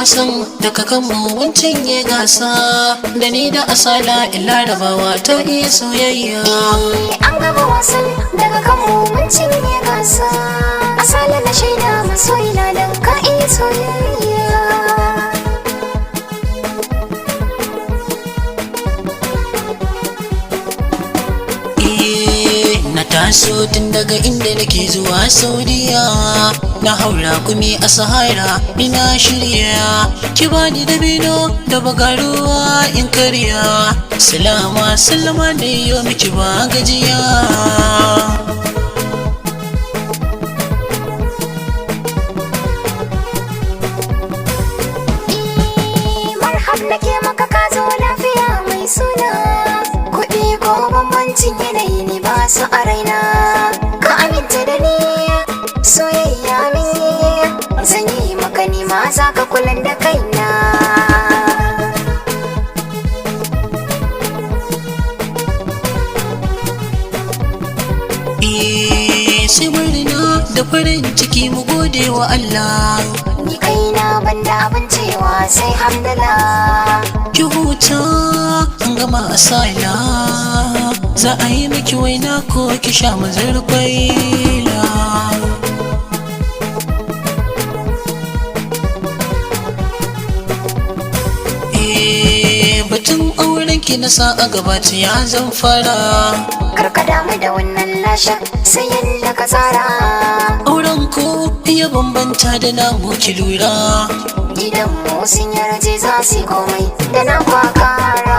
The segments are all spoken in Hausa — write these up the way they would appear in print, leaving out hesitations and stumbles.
wasan daga kanmu wancan ya gasa da ni da asala illa rabawa ta iya soyayya. An gama wasan daga kanmu wancan ya gasa, asala na shaida masoyina don ka iya soyayya. Na taso tun daga inda nake zuwa Saudiya, na haura kumi a Sahara ina shirya, ki bani dabino da bagaruwa in karya, salama sallama da yau miki ba gajiya. Marhab nake maka ka zo lafiya mai suna, kuɗi ko bambancin yanayi ne ba su a raina. Ka aminta da ni soyayya min zan yi maka nima za ka kulan da kaina. Sai murna da farin ciki mu gode wa Allah, Ni kaina banda abin cewa sai hamdala. ki huta an gama asala, za a yi miki waina ko ki sha mazar kwaila. Batun auren ki na sa a gabata ya zan fara, Karka damu da wannan lashe sai yadda ka tsara. auren ku ya bambanta da namu ki lura. Gidan mu sun yarje za su yi komai da na kwakara.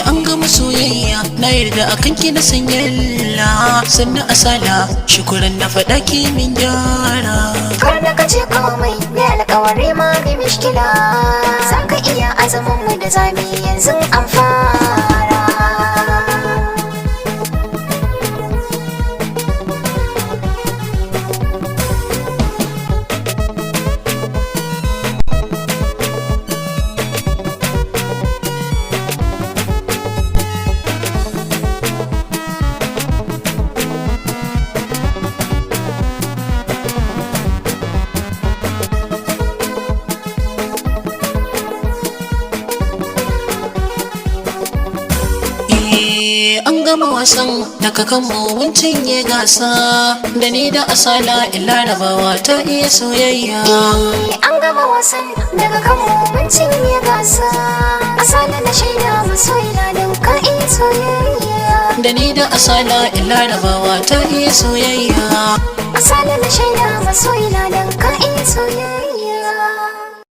An gama soyayya na yarda akan ki na sanyalla, sannan asala shukuran na faɗa ki min gyara. Kar da ka ce komai ne alkawari ma bi mishkila. Za ka iya azumin mu da zami yanzu an fara. An gama wasan daga kanmu wancan ya gasa da ni da asala illa rabawa ta iya soyayya. An gama wasan daga kanmu mun cinye gasa, asala na shaida masoyina don ka iya soyayya. Da ni da asala illa rabawa ta iya soyayya. Asala na shaida masoyina don ka iya soyayya.